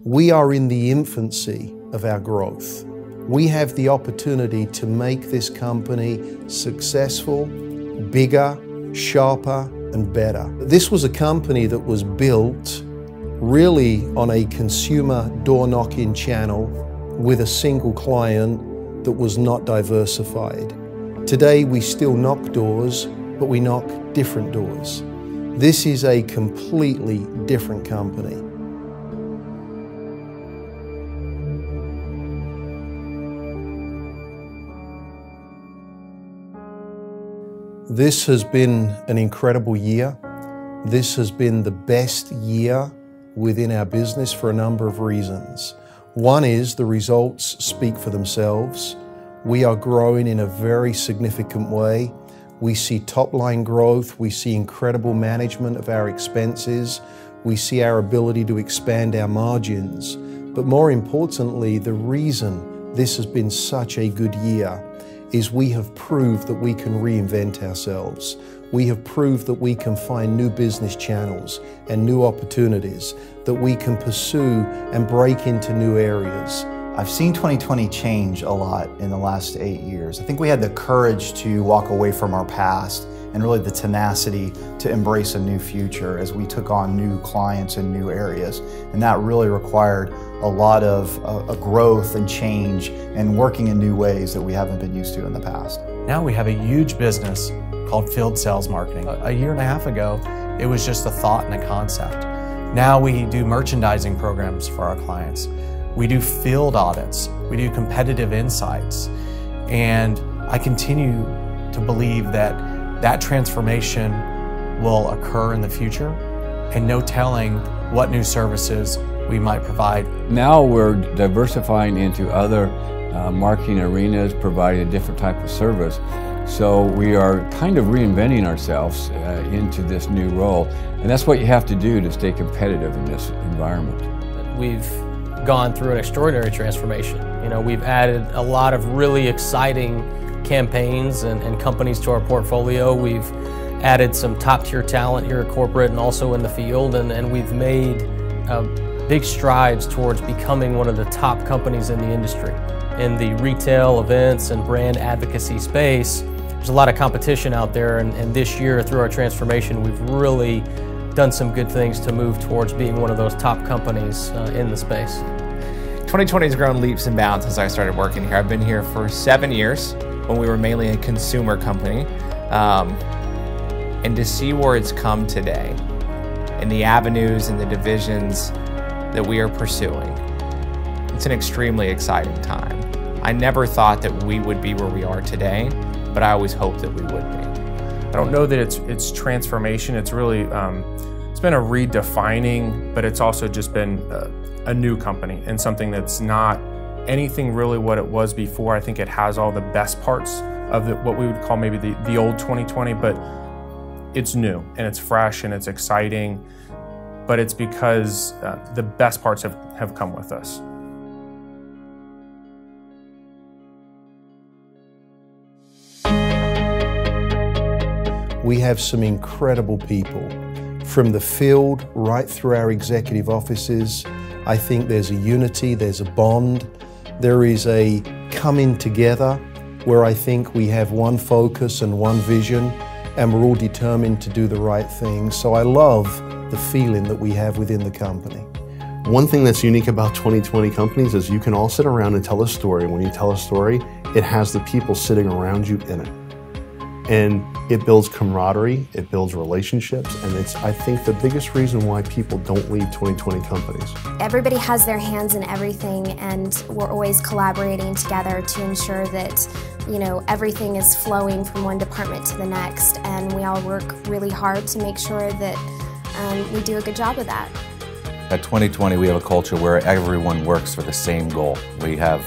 We are in the infancy of our growth. We have the opportunity to make this company successful, bigger, sharper, and better. This was a company that was built really on a consumer door knocking channel with a single client that was not diversified. Today we still knock doors, but we knock different doors. This is a completely different company. This has been an incredible year. This has been the best year within our business for a number of reasons. One is the results speak for themselves. We are growing in a very significant way. We see top-line growth. We see incredible management of our expenses. We see our ability to expand our margins. But more importantly, the reason this has been such a good year is we have proved that we can reinvent ourselves. We have proved that we can find new business channels and new opportunities, that we can pursue and break into new areas. I've seen 2020 change a lot in the last 8 years. I think we had the courage to walk away from our past and really the tenacity to embrace a new future as we took on new clients in new areas. And that really required a lot of growth and change and working in new ways that we haven't been used to in the past. Now we have a huge business called field sales marketing. A year and a half ago, it was just a thought and a concept. Now we do merchandising programs for our clients. We do field audits. We do competitive insights. And I continue to believe that that transformation will occur in the future, and no telling what new services we might provide. Now we're diversifying into other marketing arenas, providing a different type of service. So we are kind of reinventing ourselves into this new role. And that's what you have to do to stay competitive in this environment. We've gone through an extraordinary transformation. You know, we've added a lot of really exciting campaigns and companies to our portfolio. We've added some top-tier talent here at corporate and also in the field, and we've made big strides towards becoming one of the top companies in the industry. In the retail, events, and brand advocacy space, there's a lot of competition out there, and this year, through our transformation, we've really done some good things to move towards being one of those top companies in the space. 2020 has grown leaps and bounds since I started working here. I've been here for 7 years when we were mainly a consumer company. And to see where it's come today and the avenues and the divisions that we are pursuing, it's an extremely exciting time. I never thought that we would be where we are today, but I always hoped that we would be. I don't know that it's transformation. It's really, it's been a redefining, but it's also just been a new company and something that's not anything really what it was before. I think it has all the best parts of what we would call maybe the old 2020, but it's new and it's fresh and it's exciting, but it's because the best parts have come with us. We have some incredible people from the field right through our executive offices. I think there's a unity, there's a bond, there is a coming together where I think we have one focus and one vision, and we're all determined to do the right thing. So I love the feeling that we have within the company. One thing that's unique about 2020 companies is you can all sit around and tell a story. When you tell a story, it has the people sitting around you in it. And it builds camaraderie, it builds relationships, and it's, I think, the biggest reason why people don't leave 2020 companies. Everybody has their hands in everything, and we're always collaborating together to ensure that, you know, everything is flowing from one department to the next, and we all work really hard to make sure that we do a good job of that. At 2020, we have a culture where everyone works for the same goal. We have,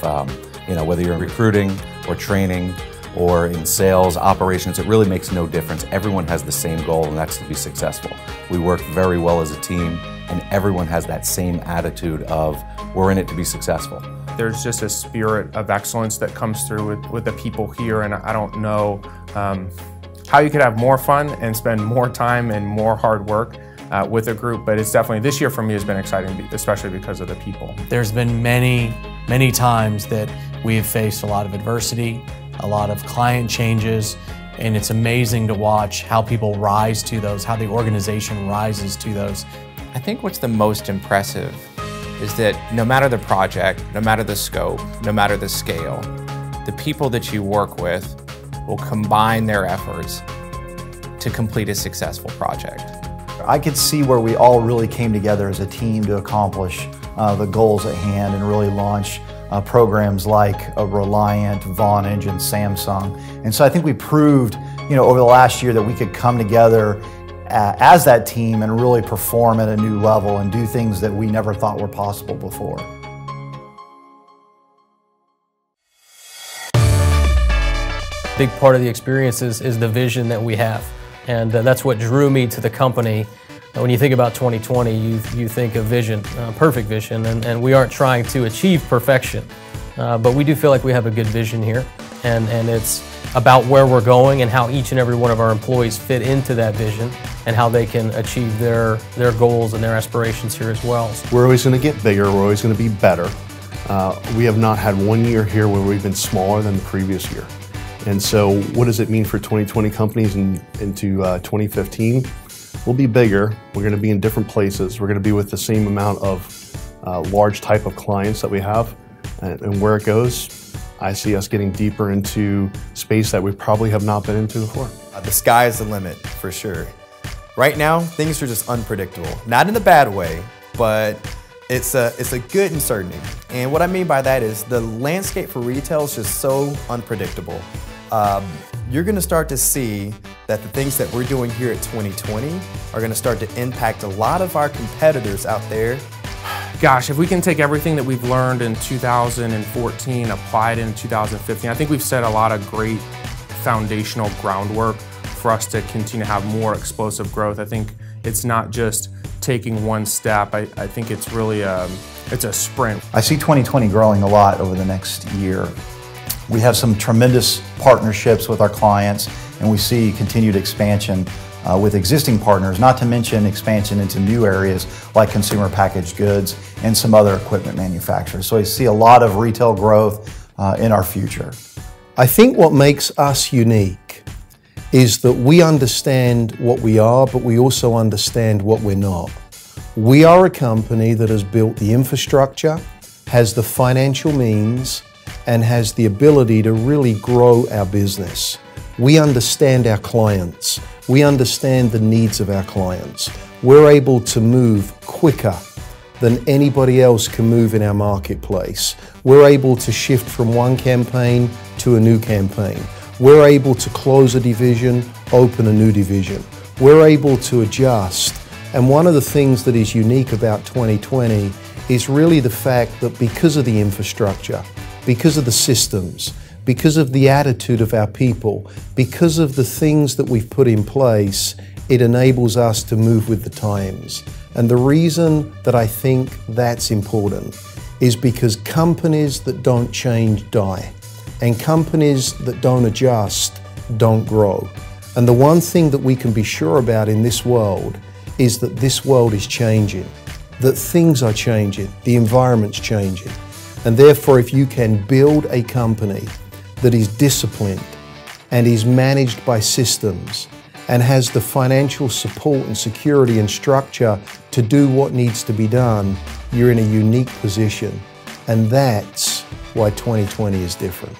you know, whether you're in recruiting or training, or in sales, operations, it really makes no difference. Everyone has the same goal, and that's to be successful. We work very well as a team, and everyone has that same attitude of, we're in it to be successful. There's just a spirit of excellence that comes through with the people here, and I don't know how you could have more fun and spend more time and more hard work with a group, but it's definitely, this year for me has been exciting, especially because of the people. There's been many times that we have faced a lot of adversity, a lot of client changes, and it's amazing to watch how people rise to those, how the organization rises to those. I think what's the most impressive is that no matter the project, no matter the scope, no matter the scale, the people that you work with will combine their efforts to complete a successful project. I could see where we all really came together as a team to accomplish the goals at hand and really launch programs like Reliant, Vonage, and Samsung. And so I think we proved, over the last year that we could come together as that team and really perform at a new level and do things that we never thought were possible before. Big part of the experience is the vision that we have. And that's what drew me to the company. When you think about 2020, you think of vision, perfect vision, and we aren't trying to achieve perfection. But we do feel like we have a good vision here, and it's about where we're going and how each and every one of our employees fit into that vision and how they can achieve their goals and their aspirations here as well. We're always going to get bigger, we're always going to be better. We have not had one year here where we've been smaller than the previous year. And so what does it mean for 2020 companies into 2015? We'll be bigger, we're going to be in different places, we're going to be with the same amount of large type of clients that we have, and where it goes, I see us getting deeper into space that we probably have not been into before. The sky is the limit, for sure. Right now, things are just unpredictable. Not in a bad way, but it's a good uncertainty. And what I mean by that is the landscape for retail is just so unpredictable. You're going to start to see that the things that we're doing here at 2020 are going to start to impact a lot of our competitors out there. Gosh, if we can take everything that we've learned in 2014, apply it in 2015, I think we've set a lot of great foundational groundwork for us to continue to have more explosive growth. I think it's not just taking one step. I think it's really it's a sprint. I see 2020 growing a lot over the next year. We have some tremendous partnerships with our clients, and we see continued expansion with existing partners, not to mention expansion into new areas like consumer packaged goods and some other equipment manufacturers. So I see a lot of retail growth in our future. I think what makes us unique is that we understand what we are, but we also understand what we're not. We are a company that has built the infrastructure, has the financial means, and has the ability to really grow our business. We understand our clients. We understand the needs of our clients. We're able to move quicker than anybody else can move in our marketplace. We're able to shift from one campaign to a new campaign. We're able to close a division, open a new division. We're able to adjust. And one of the things that is unique about 2020 is really the fact that because of the infrastructure, because of the systems, because of the attitude of our people, because of the things that we've put in place, it enables us to move with the times. And the reason that I think that's important is because companies that don't change die, and companies that don't adjust don't grow. And the one thing that we can be sure about in this world is that this world is changing, that things are changing, the environment's changing. And therefore, if you can build a company that is disciplined and is managed by systems and has the financial support and security and structure to do what needs to be done, you're in a unique position. And that's why 2020 is different.